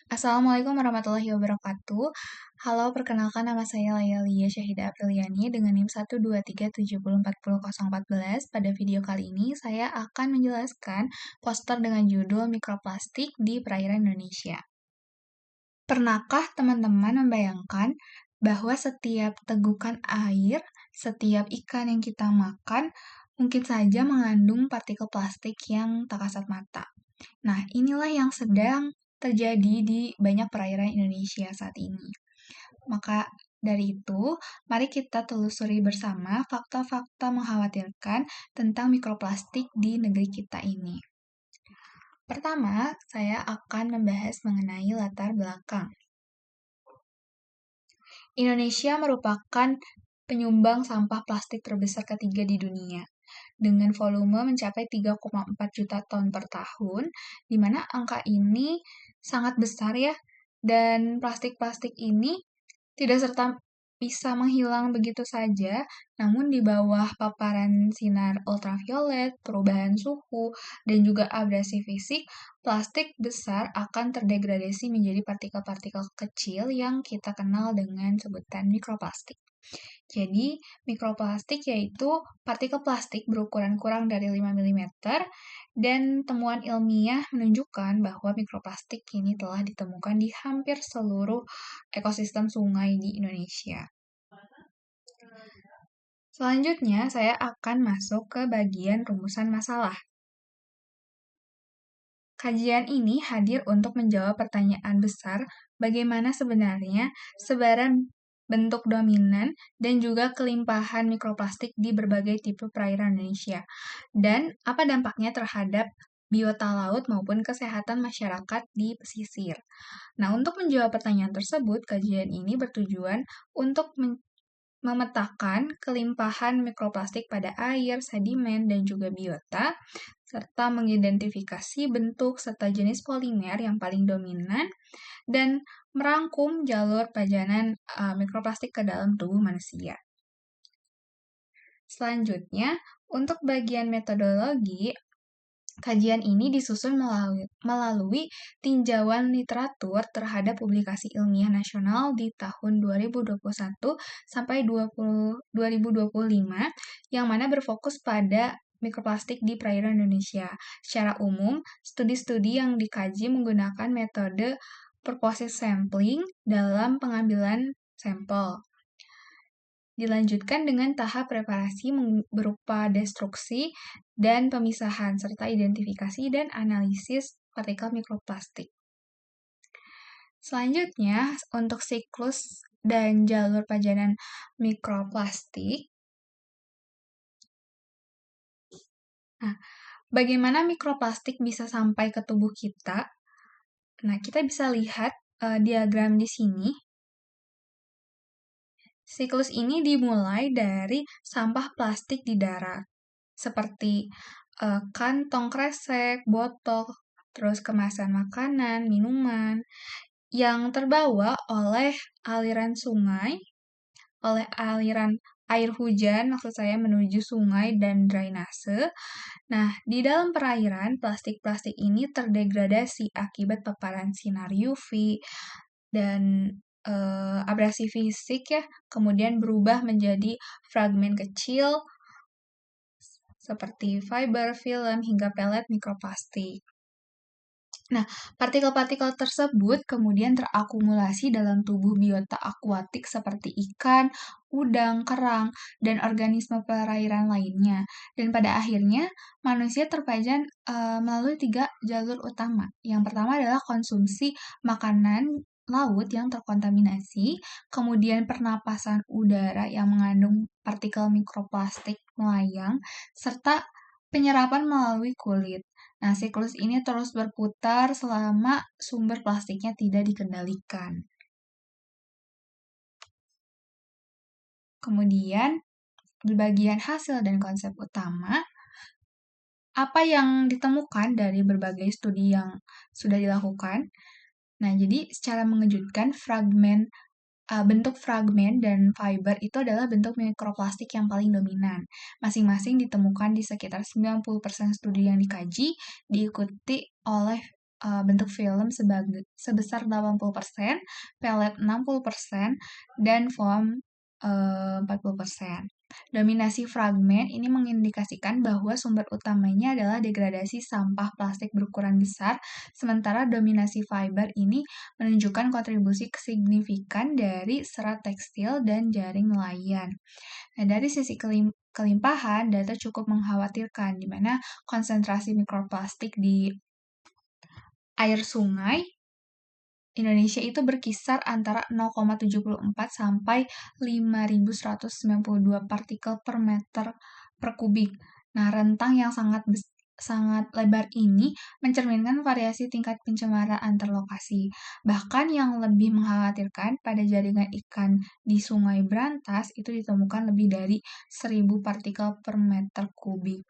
Assalamualaikum warahmatullahi wabarakatuh. Halo, perkenalkan nama saya Layalia Syahida Apriliani dengan NIM 123704014. Pada video kali ini, saya akan menjelaskan poster dengan judul Mikroplastik di Perairan Indonesia. Pernahkah teman-teman membayangkan bahwa setiap tegukan air, setiap ikan yang kita makan, mungkin saja mengandung partikel plastik yang tak kasat mata? Nah, inilah yang sedang terjadi di banyak perairan Indonesia saat ini. Maka dari itu, mari kita telusuri bersama fakta-fakta mengkhawatirkan tentang mikroplastik di negeri kita ini. Pertama, saya akan membahas mengenai latar belakang. Indonesia merupakan penyumbang sampah plastik terbesar ketiga di dunia, dengan volume mencapai 3,4 juta ton per tahun, di mana angka ini sangat besar ya, dan plastik-plastik ini tidak serta bisa menghilang begitu saja, namun di bawah paparan sinar ultraviolet, perubahan suhu, dan juga abrasi fisik, plastik besar akan terdegradasi menjadi partikel-partikel kecil yang kita kenal dengan sebutan mikroplastik. Jadi, mikroplastik yaitu partikel plastik berukuran kurang dari 5 mm, dan temuan ilmiah menunjukkan bahwa mikroplastik kini telah ditemukan di hampir seluruh ekosistem sungai di Indonesia. Selanjutnya, saya akan masuk ke bagian rumusan masalah. Kajian ini hadir untuk menjawab pertanyaan besar bagaimana sebenarnya sebaran bentuk dominan dan juga kelimpahan mikroplastik di berbagai tipe perairan Indonesia, dan apa dampaknya terhadap biota laut maupun kesehatan masyarakat di pesisir. Nah, untuk menjawab pertanyaan tersebut, kajian ini bertujuan untuk memetakan kelimpahan mikroplastik pada air, sedimen, dan juga biota, serta mengidentifikasi bentuk serta jenis polimer yang paling dominan, dan merangkum jalur pajanan mikroplastik ke dalam tubuh manusia. Selanjutnya, untuk bagian metodologi, kajian ini disusun melalui tinjauan literatur terhadap publikasi ilmiah nasional di tahun 2021 sampai 2025, yang mana berfokus pada mikroplastik di perairan Indonesia. Secara umum, studi-studi yang dikaji menggunakan metode purposive sampling dalam pengambilan sampel. Dilanjutkan dengan tahap preparasi berupa destruksi dan pemisahan, serta identifikasi dan analisis partikel mikroplastik. Selanjutnya, untuk siklus dan jalur pajanan mikroplastik. Nah, bagaimana mikroplastik bisa sampai ke tubuh kita? Nah, kita bisa lihat diagram di sini. Siklus ini dimulai dari sampah plastik di darat, seperti kantong kresek, botol, terus kemasan makanan, minuman, yang terbawa oleh aliran sungai, oleh aliran air hujan, maksud saya menuju sungai dan drainase. Nah, di dalam perairan, plastik-plastik ini terdegradasi akibat paparan sinar UV dan abrasi fisik ya, kemudian berubah menjadi fragmen kecil seperti fiber, film, hingga pelet mikroplastik. Nah, partikel-partikel tersebut kemudian terakumulasi dalam tubuh biota akuatik seperti ikan, udang, kerang, dan organisme perairan lainnya. Dan pada akhirnya, manusia terpajan melalui 3 jalur utama. Yang pertama adalah konsumsi makanan laut yang terkontaminasi, kemudian pernapasan udara yang mengandung partikel mikroplastik melayang, serta penyerapan melalui kulit. Nah, siklus ini terus berputar selama sumber plastiknya tidak dikendalikan. Kemudian, di bagian hasil dan konsep utama, apa yang ditemukan dari berbagai studi yang sudah dilakukan? Nah, jadi secara mengejutkan, bentuk fragmen dan fiber itu adalah bentuk mikroplastik yang paling dominan. Masing-masing ditemukan di sekitar 90% studi yang dikaji, diikuti oleh bentuk film sebesar 80%, pelet 60%, dan foam 40%. Dominasi fragmen ini mengindikasikan bahwa sumber utamanya adalah degradasi sampah plastik berukuran besar, sementara dominasi fiber ini menunjukkan kontribusi signifikan dari serat tekstil dan jaring nelayan. Nah, dari sisi kelimpahan, data cukup mengkhawatirkan, di mana konsentrasi mikroplastik di air sungai Indonesia itu berkisar antara 0,74 sampai 5.192 partikel per meter per kubik. Nah, rentang yang sangat lebar ini mencerminkan variasi tingkat pencemaran antar lokasi. Bahkan yang lebih mengkhawatirkan, pada jaringan ikan di Sungai Brantas itu ditemukan lebih dari 1.000 partikel per meter kubik.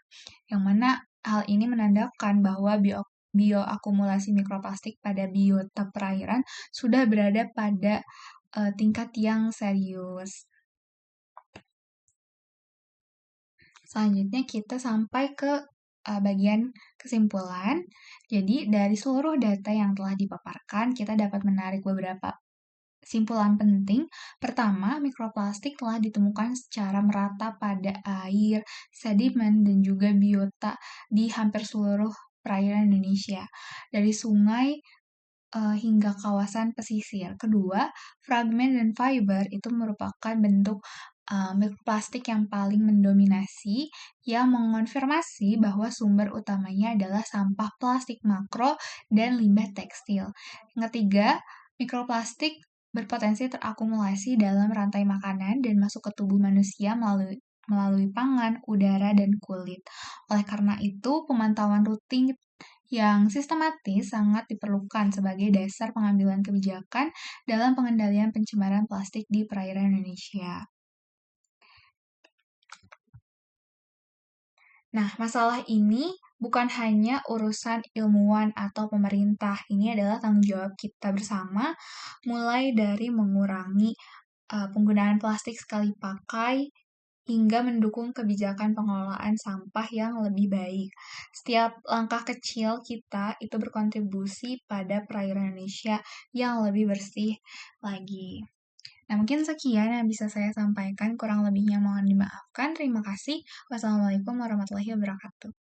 Yang mana hal ini menandakan bahwa bioakumulasi mikroplastik pada biota perairan sudah berada pada tingkat yang serius. Selanjutnya kita sampai ke bagian kesimpulan. Jadi dari seluruh data yang telah dipaparkan, kita dapat menarik beberapa simpulan penting. Pertama, mikroplastik telah ditemukan secara merata pada air, sedimen, dan juga biota di hampir seluruh perairan Indonesia. Dari sungai hingga kawasan pesisir. Kedua, fragmen dan fiber itu merupakan bentuk mikroplastik yang paling mendominasi, yang mengonfirmasi bahwa sumber utamanya adalah sampah plastik makro dan limbah tekstil. Yang ketiga, mikroplastik berpotensi terakumulasi dalam rantai makanan dan masuk ke tubuh manusia melalui pangan, udara, dan kulit. Oleh karena itu, pemantauan rutin yang sistematis sangat diperlukan sebagai dasar pengambilan kebijakan dalam pengendalian pencemaran plastik di perairan Indonesia. Nah, masalah ini bukan hanya urusan ilmuwan atau pemerintah. Ini adalah tanggung jawab kita bersama, mulai dari mengurangi penggunaan plastik sekali pakai hingga mendukung kebijakan pengelolaan sampah yang lebih baik. Setiap langkah kecil kita itu berkontribusi pada perairan Indonesia yang lebih bersih lagi. Nah, mungkin sekian yang bisa saya sampaikan. Kurang lebihnya mohon dimaafkan. Terima kasih. Wassalamualaikum warahmatullahi wabarakatuh.